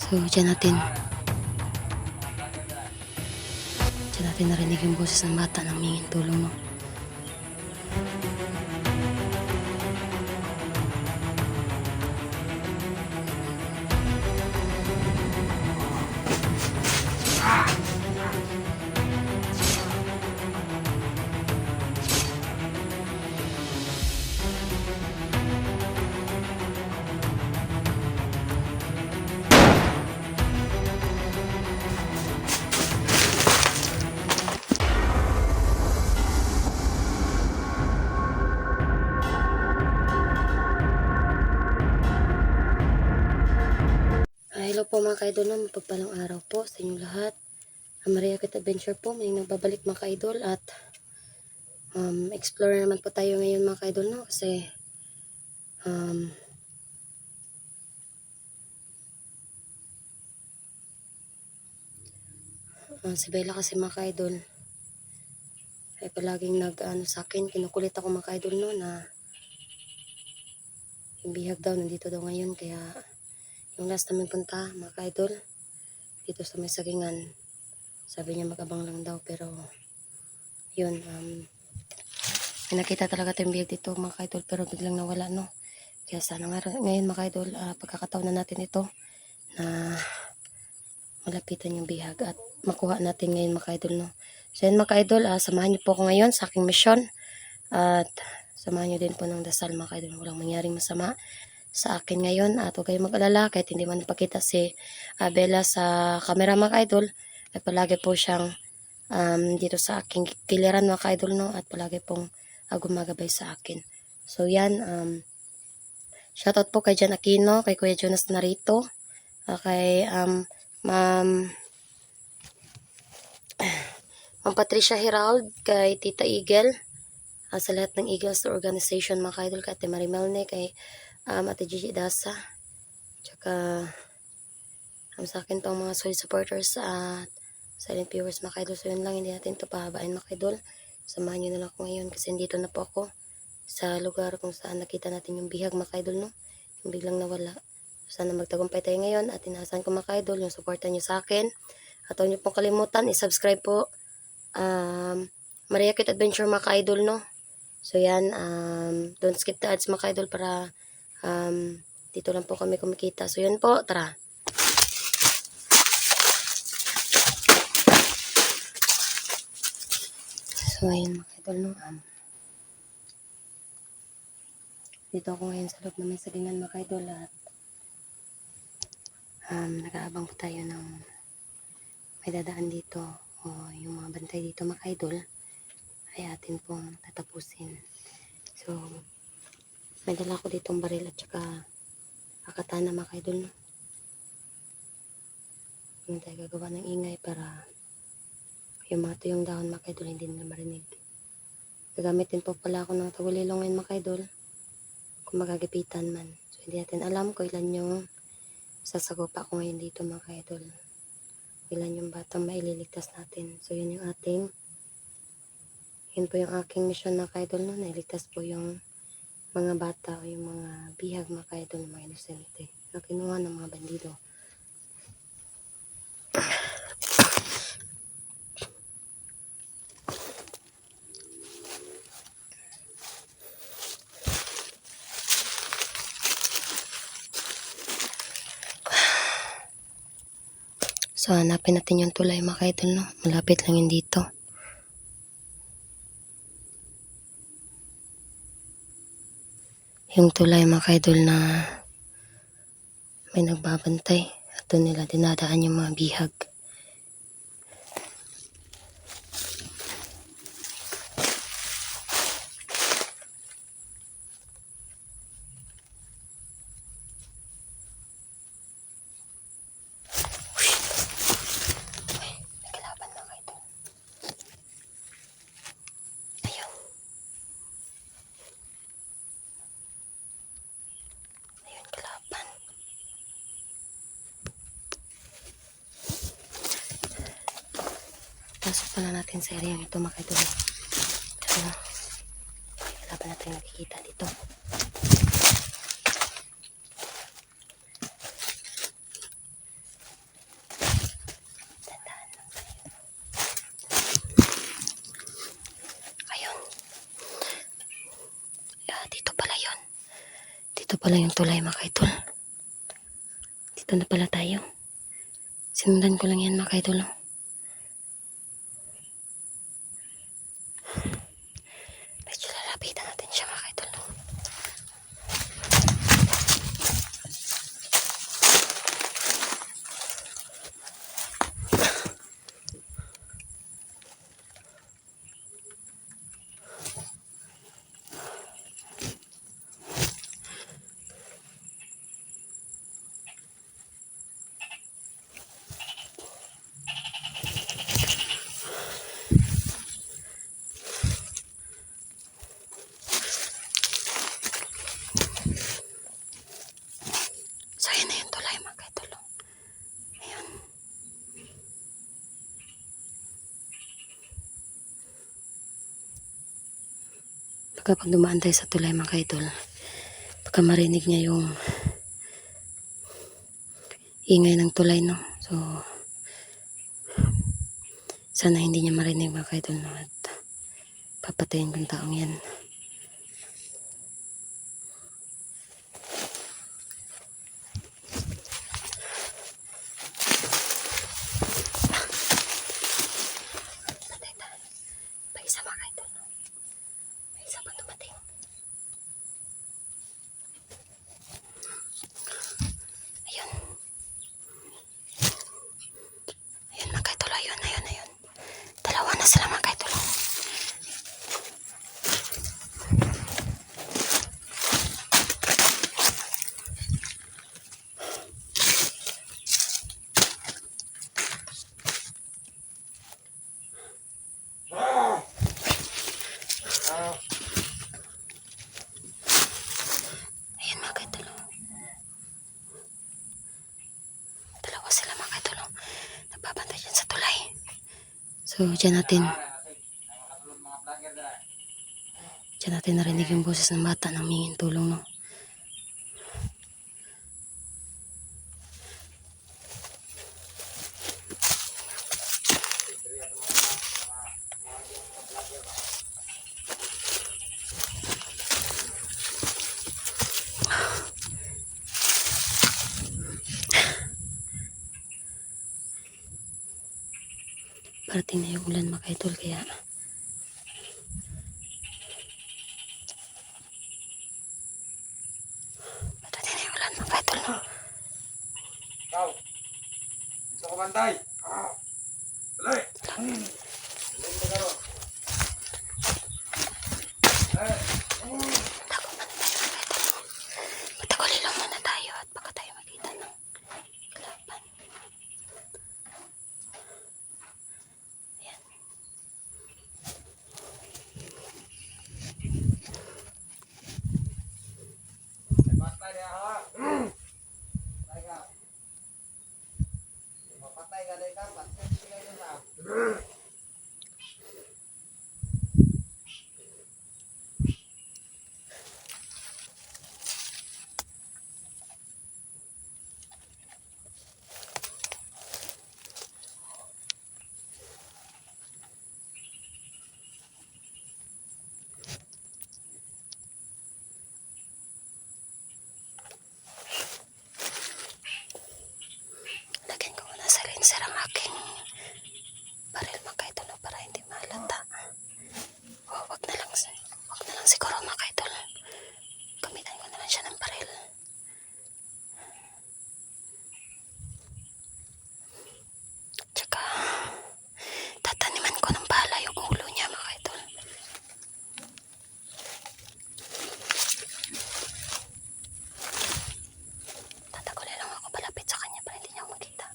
So, diyan natin narinig yung boses ng bata na humingi ng tulong, no? Hello po mga ka-idol, no? Mapagpalang araw po sa inyong lahat. Maria Kit Adventure po, may nagbabalik mga ka-idol at explore naman po tayo ngayon mga ka-idol, no? Kasi si Bella kasi mga ka-idol ay palaging sa akin, kinukulit ako mga ka-idol, no, na yung bihag daw nandito daw ngayon. Kaya yung last namin punta mga ka-idol dito sa may sagingan, sabi niya mag-abang lang daw, pero yun, may nakita talaga tayong bihag dito mga ka-idol, pero biglang nawala, no? Kaya sana ngayon mga ka-idol, pagkakataon na natin ito na malapitan yung bihag at makuha natin ngayon mga ka-idol, no? So yun mga ka-idol, samahan niyo po ako ngayon sa aking mission at samahan niyo din po ng dasal mga ka-idol. Walang mangyaring masama sa akin ngayon at huwag kayong mag-alala kahit hindi man napakita si Bella sa camera mga ka-idol, ay palagi po siyang dito sa aking kiliran mga ka-idol, no? At palagi pong gumagabay sa akin. So yan, shoutout po kay Jan Aquino, kay Kuya Jonas Narito, kay Ma'am Patricia Herald, kay Tita Eagle, sa lahat ng Eagles Organization mga ka-idol, kay Ate Marimelne, kay Ate Gigi Dasa, tsaka sa akin pang mga solid supporters at silent viewers mga ka-idol. So yun lang, hindi natin ito pahabain mga ka-idol. Samahan nyo na lang ako ngayon kasi dito na po ako sa lugar kung saan nakita natin yung bihag mga ka-idol, no? Yung biglang nawala. Sana magtagumpay tayo ngayon at inaasahan ko mga ka-idol yung supportan nyo sa akin. At huwag nyo pong kalimutan, i-subscribe po Maria Kit Adventure mga ka-idol, no? So yan, don't skip the ads mga ka-idol para dito lang po kami kumikita. So yun po, tara. So ayun mga ka-idol, no? Dito ako ngayon sa loob na may sagingan mga ka-idol at nag-aabang po tayo ng may dadaan dito o yung mga bantay dito mga ka-idol ay atin pong tatapusin. So may dala ko ditong baril at saka katana mga ka-idol, no? Yung tayo gagawa ng ingay para yung mga tuyong dahon mga ka-idol hindi nila marinig. Gagamitin po pala ako ng tagulilong ngayon mga ka-idol kung magagipitan man. So hindi natin alam kung ilan yung sasagopa ko ngayon dito mga ka-idol, ilan yung batang maililigtas natin. So yun yung yun po yung aking mission mga ka-idol, no? Nailigtas po yung mga bata o yung mga bihag mga ka-idol, mga inosente na kinuha ng mga bandido. So hanapin natin yung tulay mga ka-idol, no? Malapit lang yun dito. Yung tulay mga ka-idol na may nagbabantay at doon nila dinadaan yung mga bihag. Pasok pala natin sa area ito mga ka-idol. So, wala pa natin nakikita dito. Ito pala yung tulay mga kaidol. Dito na pala tayo. Sinundan ko lang yan mga kaidol. Medyo lalapitan natin siya mga kaidol. So, ayan na yung tulay mga kaidol. Ayan. Baka pag dumaan tayo sa tulay mga kaidol, baka marinig niya yung ingay ng tulay, no? So, sana hindi niya marinig mga kaidol, no? At papatayin kong taong yan. Paisa mga kaidol, no? Paisa pa dumating. Ayun. Ayun mga kaidol, ayun. Dalawa na sila mga kaidol. Ayan mga kaidol. Dalawa sila mga kaidol. Nagbabantay dyan sa tulay. So, dyan natin narinig yung boses ng bata nang mingin tulong, no? Parating na yung ulan mga kaidol, kaya parating na yung ulan mga kaidol, no? Ikaw, gusto ko bantay. Tuloy. Tuloy mo garo. Mataguli lang muna tayo at baka tayo makita ng kalaban. Ayan. Bantay niya ha. Bantay ka. Mapatay ka din ka. Bantay kayo na. Lagyan ko muna sa rinser ang aking baril mga kaidol, no? Para hindi mahalata. O, wag na lang siguro mga kaidol. Gamitan ko na lang siya ng baril. Tsaka tataniman ko ng bala yung ulo niya mga kaidol. Tatagulin lang ako palapit sa kanya para hindi niya ako makita.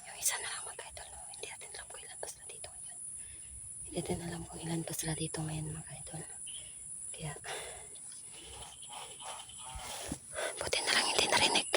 Yung isa na lang mga kaidol, no? Hindi natin alam kung ilan pa sila dito ngayon. Hindi natin alam kung ilan pa sila dito ngayon mga kaidol. Kaya buti na lang hindi narinig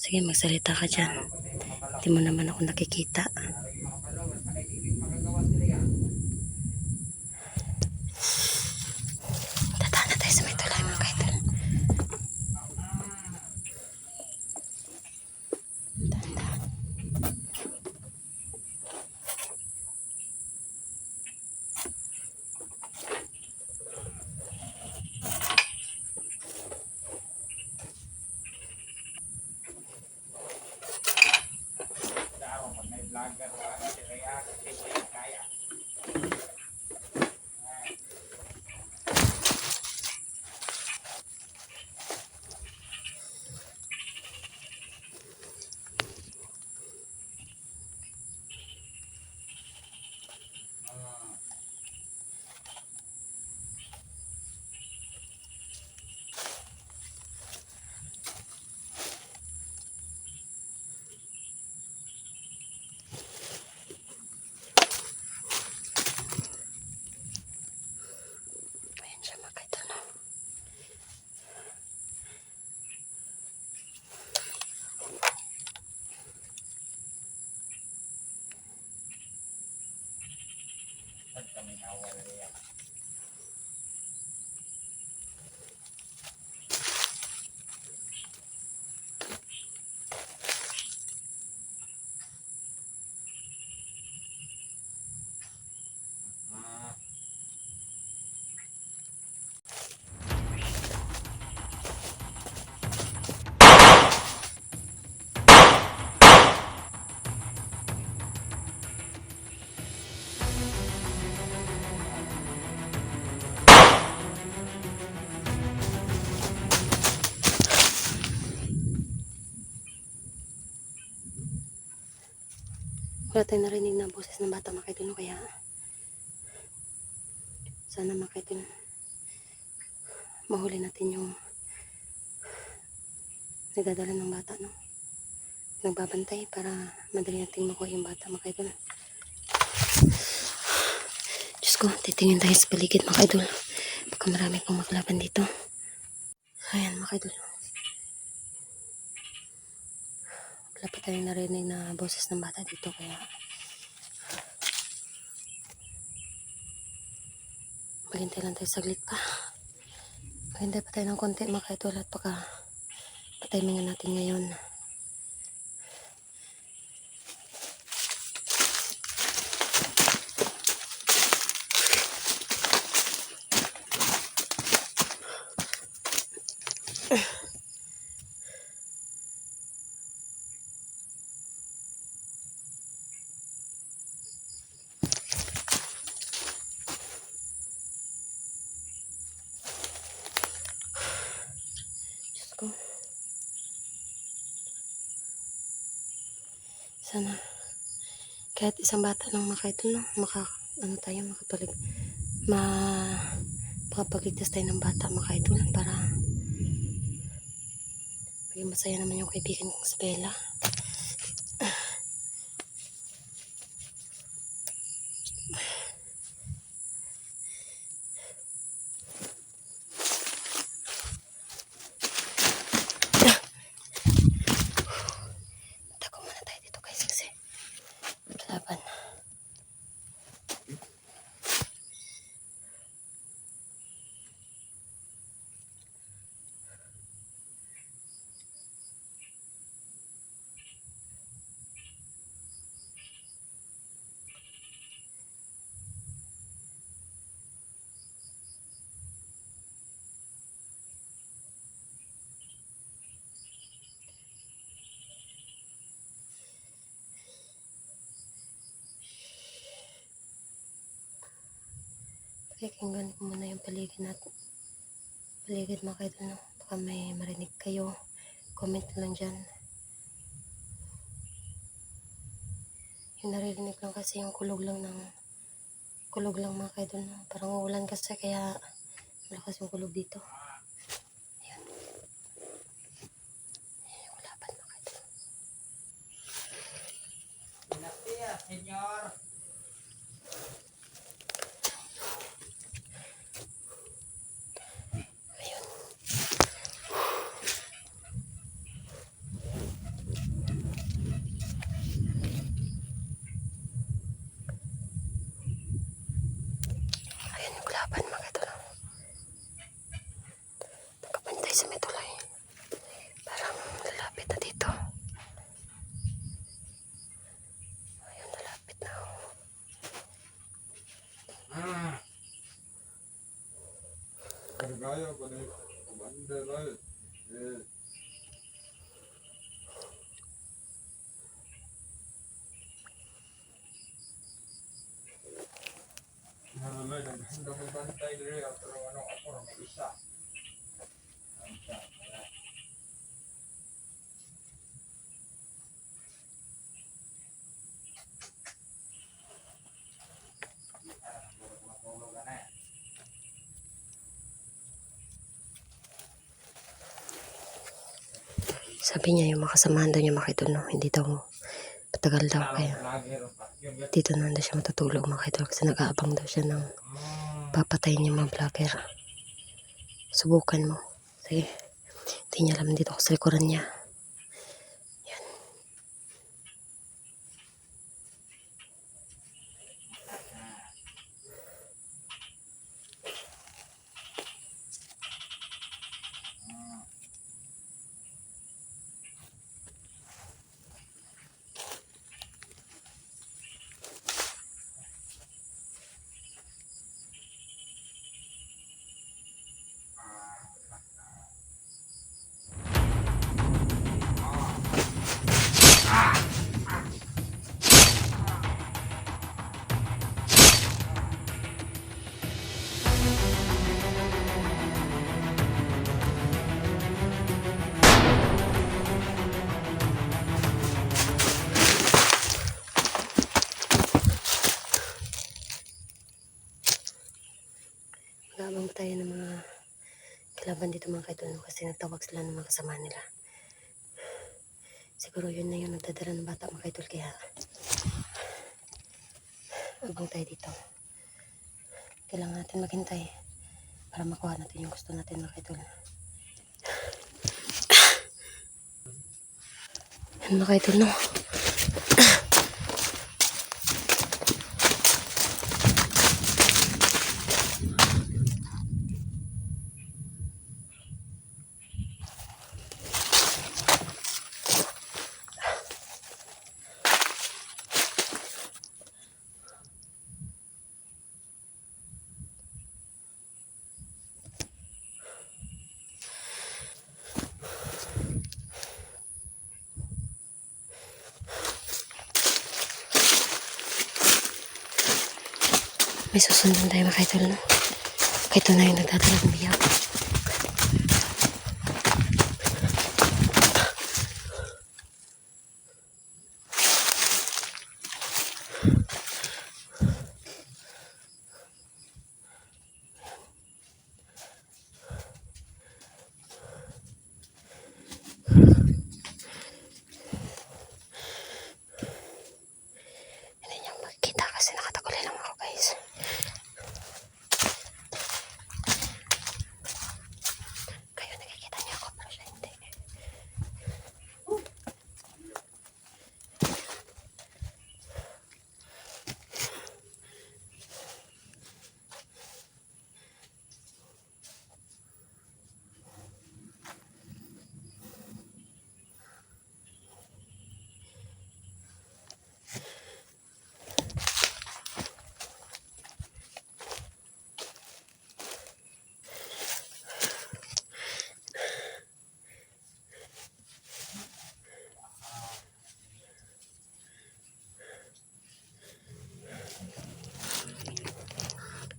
Sige, magsalita ka dyan. Hindi mo naman ako nakikita. Dadaan na tayo sa may tulay mga kaidol. Ayan siya mga kaidol. Wala tayong narinig na boses ng bata mga kaidol, no? Kaya sana mga kaidol mahuli natin yung nagdadala ng bata, no? Nagbabantay para madali natin makuha yung bata mga kaidol. Diyos ko, titingin tayo sa paligid mga kaidol. Baka marami pong maklaban dito. Ayan mga kaidol. Wala pa tayong narinig na boses ng bata dito, kaya maghintay lang tayo saglit pa. Maghintay pa tayo ng konti mga kaidol at baka patimingan natin ngayon. Diyos ko. Sana kahit isang bata lang mga kaidol, no? Makapagligtas tayo ng bata mga kaidol para maging masaya naman yung kaibigan kong si Bella. Tago muna tayo dito guys kasi laban. Pakinggan ko muna yung paligid natin. Paligid mga kaidol, no? Baka may marinig kayo. Comment lang dyan. Yung naririnig lang kasi yung kulog lang mga kaidol, no? Parang uulan kasi kaya malakas yung kulog dito. Ayan. Ayan yung laban mga kaidol. Buenos días, señor. Ayun. gaya ko na commander ay eh naralay naghanda may bantay diri pero ano ako ra may isa. Ang isa wala. Matulog ka na. Sabi niya yung makasamahan daw niya mga idol, no? Hindi daw patagal daw. Kaya Lagi ron pa. Yun. dito na daw siya matutulog mga idol kasi nag-aabang daw siya ng papatayin niya mga vlogger. Subukan mo. Sige. Hindi niya alam dito ako sa likuran niya. Mag-aabang tayo ng mga kalaban dito mga idol, no? Kasi nagtawag sila ng mga kasama nila. Siguro yun na yung nagdadala ng bata mga idol, kaya abang tayo dito. Kailangan natin maghintay para makuha natin yung gusto natin mga idol. Yan mga idol, no? May susundan tayo mga idol, no? Ito na yung nagdadala ng biyak. Hindi niyo makikita kasi nakatakulay lang ako, guys. Kayo nakikita niyo ako pero siya hindi.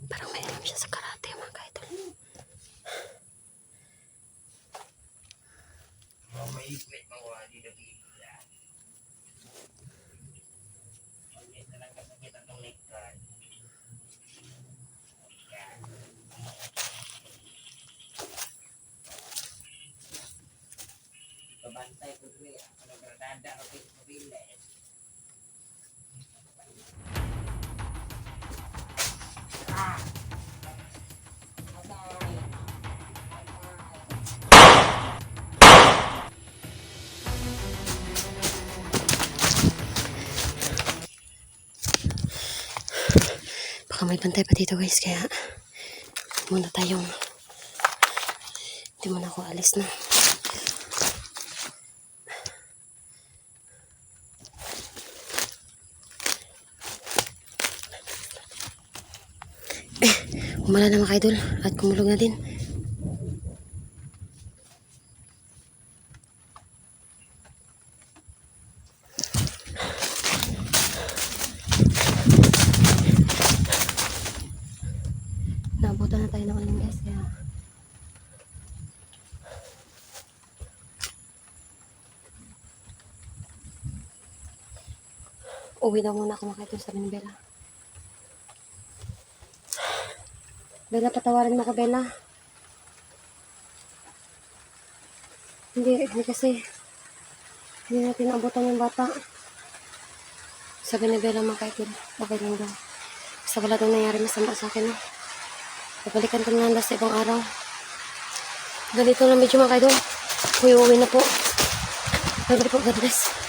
Parang may alam siya sa karate mga idol. Maipit mawali na bigla. Pagkita na lang kasakit ang tulikan. Yan. Kabantay ko rin. Ano granada o pipilis. Baka may bantay pa dito guys, kaya muna tayong hindi muna ako alis na. Umala na mga idol at kumulog na din. Uwi daw muna ako mga kaidol, sabi ni Bella. Bella, patawarin mo ko, Bella. Hindi kasi hindi natin naabutan yung bata. Sabi ni Bella mga kaidol, okay lang daw. Basta wala daw nangyari masama sa akin. Babalikan ko na lang sa ibang araw. Ganito lang medyo mga kaidol. Uwi na po. Bye-bye po, God bless.